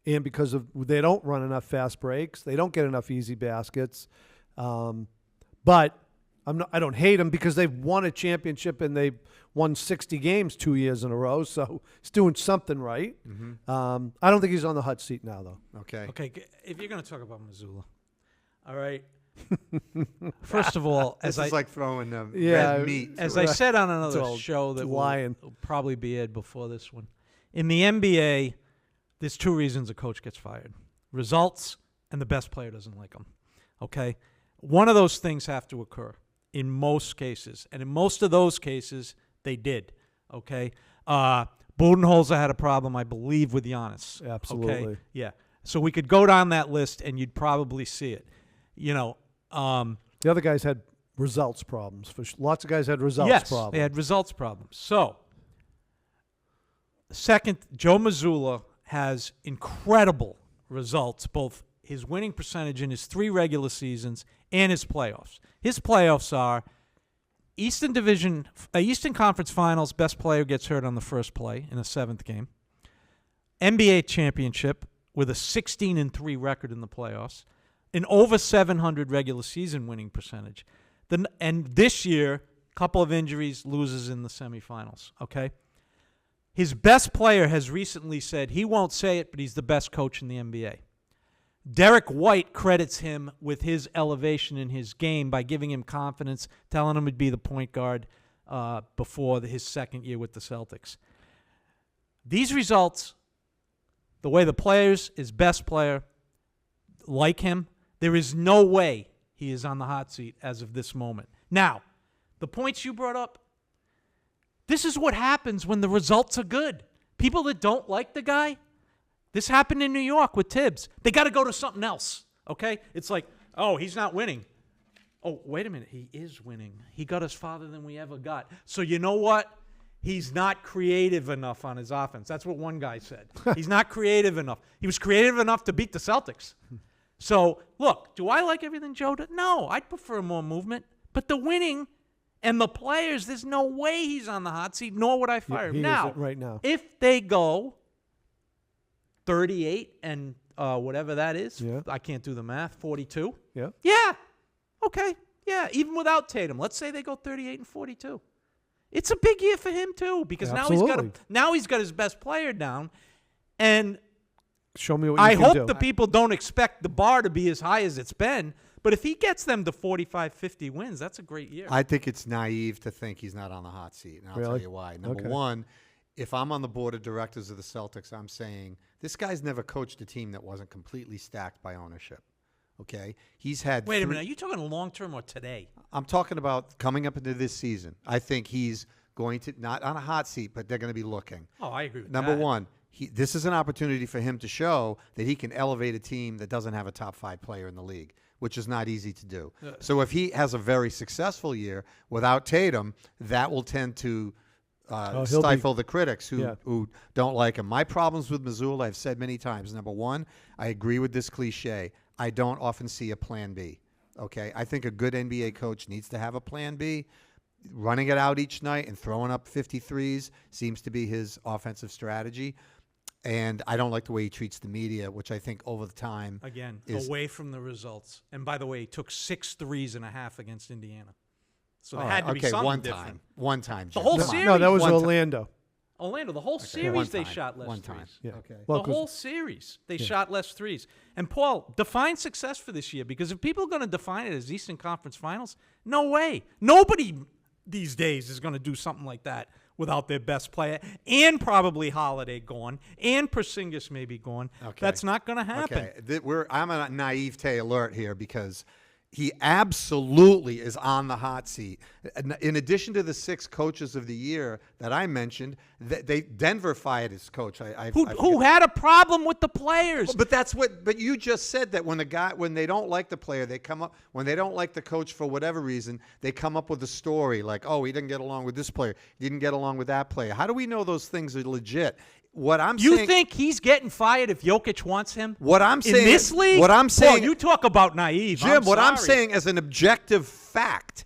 Speaker 2: and because of they don't run enough fast breaks, they don't get enough easy baskets. But I don't hate him because they've won a championship and they've won 60 games 2 years in a row, so he's doing something right. Mm-hmm. I don't think he's on the hot seat now, though.
Speaker 3: Okay.
Speaker 1: If you're going to talk about Mazzulla, all right. First of all,
Speaker 3: this is like throwing red meat.
Speaker 1: As I said on another show that will probably be aired before this one, in the NBA, there's two reasons a coach gets fired: results and the best player doesn't like him. Okay, one of those things have to occur in most cases, and in most of those cases, they did. Okay, Budenholzer had a problem, I believe, with Giannis.
Speaker 2: Absolutely.
Speaker 1: Okay? Yeah. So we could go down that list, and you'd probably see it.
Speaker 2: The other guys had results problems. Lots of guys had results problems.
Speaker 1: They had results problems. So, second, Joe Mazzulla has incredible results, both his winning percentage in his 3 regular seasons and his playoffs. His playoffs are Eastern Conference Finals, best player gets hurt on the first play in a 7th game. NBA championship with a 16-3 record in the playoffs. An over 700 regular season winning percentage. And this year, couple of injuries, loses in the semifinals, okay? His best player has recently said, he won't say it, but he's the best coach in the NBA. Derek White credits him with his elevation in his game by giving him confidence, telling him he'd be the point guard before his second year with the Celtics. These results, the way the players, his best player, like him, there is no way he is on the hot seat as of this moment. Now, the points you brought up, this is what happens when the results are good. People that don't like the guy, this happened in New York with Tibbs. They got to go to something else, okay? It's like, oh, he's not winning. Oh, wait a minute, he is winning. He got us farther than we ever got. So you know what? He's not creative enough on his offense. That's what one guy said. He's not creative enough. He was creative enough to beat the Celtics. So, look, do I like everything Joe did? No, I'd prefer more movement. But the winning and the players, there's no way he's on the hot seat, nor would I fire him. Now,
Speaker 2: right now,
Speaker 1: if they go 38 and whatever that is, I can't do the math, 42.
Speaker 2: Yeah.
Speaker 1: Yeah. Okay. Yeah, even without Tatum. Let's say they go 38 and 42. It's a big year for him, too, because now he's got his best player down. And
Speaker 2: show me what you can do.
Speaker 1: I hope the people don't expect the bar to be as high as it's been, but if he gets them to 45, 50 wins, that's a great year.
Speaker 3: I think it's naive to think he's not on the hot seat, and I'll tell you why. Number one, if I'm on the board of directors of the Celtics, I'm saying this guy's never coached a team that wasn't completely stacked by ownership. Okay? He's had
Speaker 1: Wait a minute, are you talking long-term or today?
Speaker 3: I'm talking about coming up into this season. I think he's going to, not on a hot seat, but they're going to be looking.
Speaker 1: Oh, I agree with
Speaker 3: Number one, this is an opportunity for him to show that he can elevate a team that doesn't have a top 5 player in the league, which is not easy to do. So if he has a very successful year without Tatum, that will tend to stifle the critics who don't like him. My problems with Mazzulla, I've said many times. Number one, I agree with this cliche. I don't often see a plan B. Okay, I think a good NBA coach needs to have a plan B. Running it out each night and throwing up 53s seems to be his offensive strategy. And I don't like the way he treats the media, which I think over the time
Speaker 1: Again,
Speaker 3: is
Speaker 1: away from the results. And by the way, he took 6 threes and a half against Indiana. So there had to be something different.
Speaker 3: One time.
Speaker 1: The
Speaker 3: Jim.
Speaker 1: whole
Speaker 3: Come on.
Speaker 1: series.
Speaker 2: No, that was
Speaker 3: One time.
Speaker 2: Orlando.
Speaker 1: Orlando, the whole
Speaker 3: One
Speaker 1: series they
Speaker 3: time.
Speaker 1: shot less
Speaker 3: One
Speaker 1: threes.
Speaker 3: time.
Speaker 2: Yeah.
Speaker 3: Okay.
Speaker 2: Well,
Speaker 1: The whole series they shot less threes. And Paul, define success for this year, because if people are going to define it as Eastern Conference Finals, no way. Nobody these days is going to do something like that without their best player and probably Holiday gone and Porzingis maybe gone.
Speaker 3: Okay.
Speaker 1: That's not going to happen.
Speaker 3: Okay. I'm a naivete alert here because he absolutely is on the hot seat. In addition to the 6 coaches of the year that I mentioned, Denver fired his coach.
Speaker 1: Who had a problem with the players?
Speaker 3: But that's what. But you just said that when they don't like the player, they come up. When they don't like the coach for whatever reason, they come up with a story like, "Oh, he didn't get along with this player. He didn't get along with that player." How do we know those things are legit? What I'm saying.
Speaker 1: You think he's getting fired if Jokic wants him?
Speaker 3: What I'm saying
Speaker 1: in this league?
Speaker 3: What I'm saying.
Speaker 1: Paul, you talk about naive,
Speaker 3: Jim. What I'm
Speaker 1: sorry.
Speaker 3: saying as an objective fact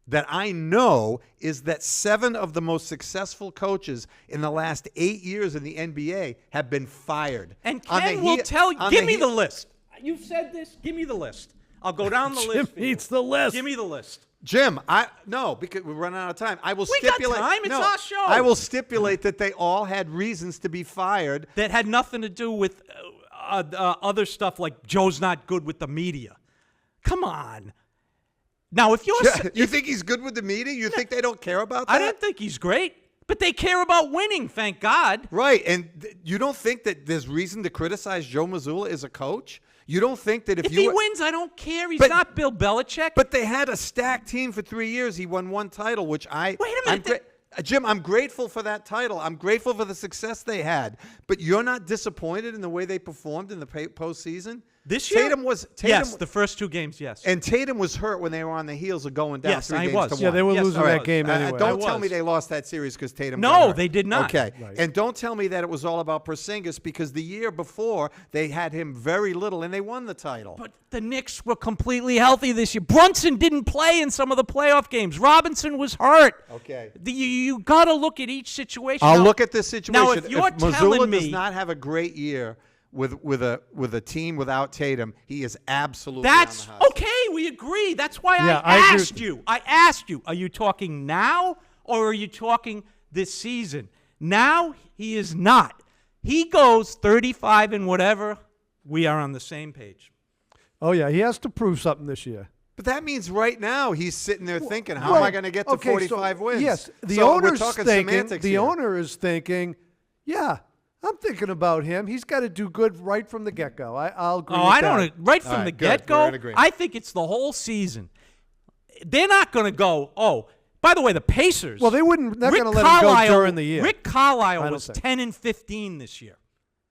Speaker 3: that I know is that 7 of the most successful coaches in the last 8 years in the NBA have been fired.
Speaker 1: And Ken will tell you. Give me the list. You've said this. Give me the list. I'll go down the
Speaker 2: Jim
Speaker 1: list.
Speaker 2: needs the list.
Speaker 1: Give me the list.
Speaker 3: Jim, no, because we're running out of time. I will
Speaker 1: We got
Speaker 3: stipulate.
Speaker 1: time. It's
Speaker 3: no,
Speaker 1: our show.
Speaker 3: I will stipulate that they all had reasons to be fired.
Speaker 1: That had nothing to do with other stuff like Joe's not good with the media. Come on. Now, if you're
Speaker 3: You think he's good with the media? You think they don't care about that?
Speaker 1: I don't think he's great, but they care about winning, thank God.
Speaker 3: Right, and you don't think that there's reason to criticize Joe Mazzulla as a coach? You don't think that
Speaker 1: If he wins, I don't care. He's not Bill Belichick.
Speaker 3: But they had a stacked team for 3 years. He won 1 title, which
Speaker 1: Wait a minute.
Speaker 3: Jim, I'm grateful for that title. I'm grateful for the success they had. But you're not disappointed in the way they performed in the postseason?
Speaker 1: This year?
Speaker 3: Tatum,
Speaker 1: the first 2 games, yes.
Speaker 3: And Tatum was hurt when they were on the heels of going down
Speaker 1: Yes,
Speaker 3: 3
Speaker 1: I
Speaker 3: games
Speaker 1: was.
Speaker 3: to 1.
Speaker 2: Yeah, they were
Speaker 1: Yes,
Speaker 2: losing
Speaker 1: I
Speaker 2: that
Speaker 1: was.
Speaker 2: game anyway.
Speaker 3: Don't
Speaker 1: I
Speaker 3: tell
Speaker 1: was.
Speaker 3: me they lost that series because Tatum
Speaker 1: No,
Speaker 3: got hurt.
Speaker 1: they did not.
Speaker 3: Okay.
Speaker 2: Right.
Speaker 3: And don't tell me that it was all about Porzingis because the year before they had him very little and they won the title.
Speaker 1: But the Knicks were completely healthy this year. Brunson didn't play in some of the playoff games. Robinson was hurt.
Speaker 3: Okay.
Speaker 1: You got to look at each situation.
Speaker 3: I'll
Speaker 1: Now-
Speaker 3: look at this situation.
Speaker 1: Now, if you're
Speaker 3: Mazzulla
Speaker 1: telling me
Speaker 3: does not have a great year with a team without Tatum, he is absolutely
Speaker 1: that's
Speaker 3: on the hot seat.
Speaker 1: okay. We agree. That's why
Speaker 2: Yeah,
Speaker 1: I
Speaker 2: I agree
Speaker 1: asked you. I asked you, are you talking now or are you talking this season? Now he is not. He goes 35 and whatever. We are on the same page.
Speaker 2: Oh, yeah. He has to prove something this year.
Speaker 3: But that means right now he's sitting there thinking, how am I going to get to 45 wins?
Speaker 2: Yes, the
Speaker 3: So we're
Speaker 2: owner's
Speaker 3: talking
Speaker 2: thinking.
Speaker 3: semantics
Speaker 2: The
Speaker 3: here.
Speaker 2: owner is thinking, yeah, I'm thinking about him. He's got to do good right from the get-go. I'll agree with
Speaker 1: I
Speaker 2: that.
Speaker 1: don't. Right from
Speaker 3: All right,
Speaker 1: the
Speaker 3: good. We're
Speaker 1: get-go,
Speaker 3: in agreement.
Speaker 1: I think it's the whole season. They're not going to go, oh, by the way, the Pacers.
Speaker 2: Well, they're not
Speaker 1: Rick
Speaker 2: going to let him go
Speaker 1: Carlisle-
Speaker 2: during the year.
Speaker 1: Rick
Speaker 2: I
Speaker 1: Carlisle
Speaker 2: don't
Speaker 1: was
Speaker 2: think.
Speaker 1: 10 and 15 this year.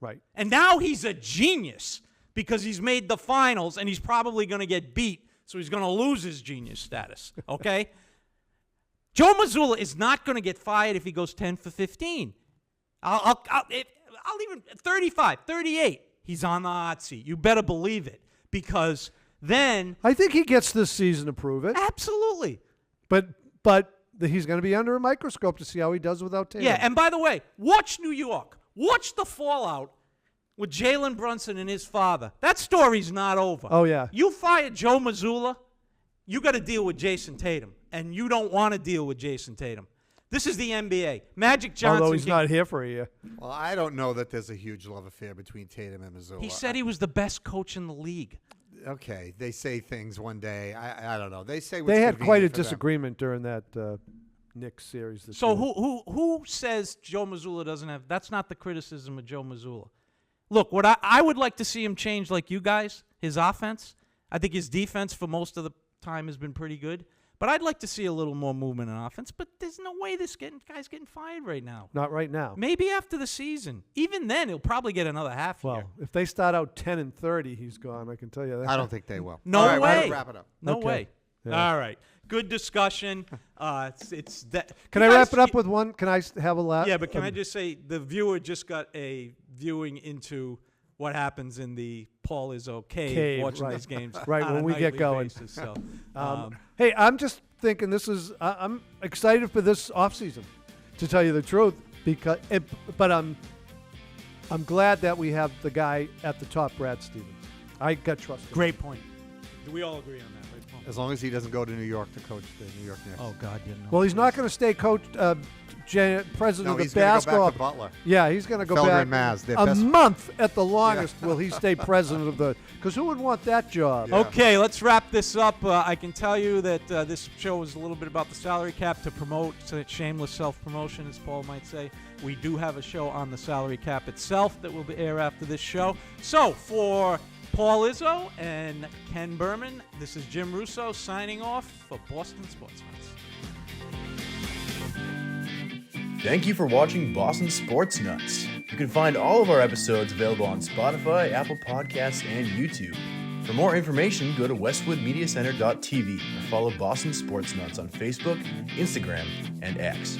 Speaker 2: Right.
Speaker 1: And now he's a genius because he's made the finals and he's probably going to get beat, so he's going to lose his genius status, okay? Joe Mazzulla is not going to get fired if he goes 10 for 15. I'll even 35, 38. He's on the hot seat. You better believe it because then
Speaker 2: I think he gets this season to prove it.
Speaker 1: absolutely.
Speaker 2: But he's going to be under a microscope to see how he does without Tatum.
Speaker 1: Yeah, and by the way, watch New York. Watch the fallout with Jalen Brunson and his father. That story's not over.
Speaker 2: Oh, yeah.
Speaker 1: You fire Joe Mazzulla, you got to deal with Jason Tatum, and you don't want to deal with Jason Tatum. This is the NBA. Magic Johnson.
Speaker 2: Although he's not here for a year.
Speaker 3: Well, I don't know that there's a huge love affair between Tatum and Mazzulla.
Speaker 1: He said he was the best coach in the league.
Speaker 3: Okay, they say things one day. I don't know. They say
Speaker 2: They had quite a
Speaker 3: convenient for them.
Speaker 2: disagreement during that Knicks series this
Speaker 1: So
Speaker 2: year.
Speaker 1: who says Joe Mazzulla doesn't have? That's not the criticism of Joe Mazzulla. Look, what I would like to see him change, like you guys, his offense. I think his defense for most of the time has been pretty good. But I'd like to see a little more movement in offense. But there's no way this guy's getting fired right now.
Speaker 2: Not right now.
Speaker 1: Maybe after the season. Even then, he'll probably get another half year.
Speaker 2: Well, if they start out 10 and 30, he's gone. I can tell you that.
Speaker 3: I don't think they will.
Speaker 1: No
Speaker 3: All right,
Speaker 1: way.
Speaker 3: Wrap it up.
Speaker 1: No
Speaker 2: Okay.
Speaker 1: way.
Speaker 2: Yeah.
Speaker 1: All right. Good discussion. It's that.
Speaker 2: Can I wrap it up with one? Can I have a last?
Speaker 1: Yeah, but can I just say the viewer just got a viewing into what happens in the Paul Izzo cave watching these games
Speaker 2: Right,
Speaker 1: on
Speaker 2: when
Speaker 1: a
Speaker 2: we get
Speaker 1: nightly
Speaker 2: going.
Speaker 1: basis. So,
Speaker 2: Hey, I'm just thinking I'm excited for this offseason, to tell you the truth, but I'm glad that we have the guy at the top, Brad Stevens. I got trust.
Speaker 1: great point. Do we all agree on that, right, Paul?
Speaker 3: As long as he doesn't go to New York to coach the New York Knicks.
Speaker 1: Oh, God, you know.
Speaker 2: Well, he's not going to stay president
Speaker 3: No,
Speaker 2: of the
Speaker 3: he's going to go
Speaker 2: basketball.
Speaker 3: back to Butler.
Speaker 2: Yeah, he's going to go
Speaker 3: Felder
Speaker 2: back.
Speaker 3: and Maz, they're
Speaker 2: a
Speaker 3: best-
Speaker 2: month at the longest will he stay president of the. Because who would want that job?
Speaker 3: Yeah.
Speaker 1: Okay, let's wrap this up. I can tell you that this show was a little bit about the salary cap to promote shameless self-promotion, as Paul might say. We do have a show on the salary cap itself that will air after this show. So for Paul Izzo and Ken Berman, this is Jim Russo signing off for Boston Sports Nuts.
Speaker 4: Thank you for watching Boston Sports Nuts. You can find all of our episodes available on Spotify, Apple Podcasts, and YouTube. For more information, go to westwoodmediacenter.tv or follow Boston Sports Nuts on Facebook, Instagram, and X.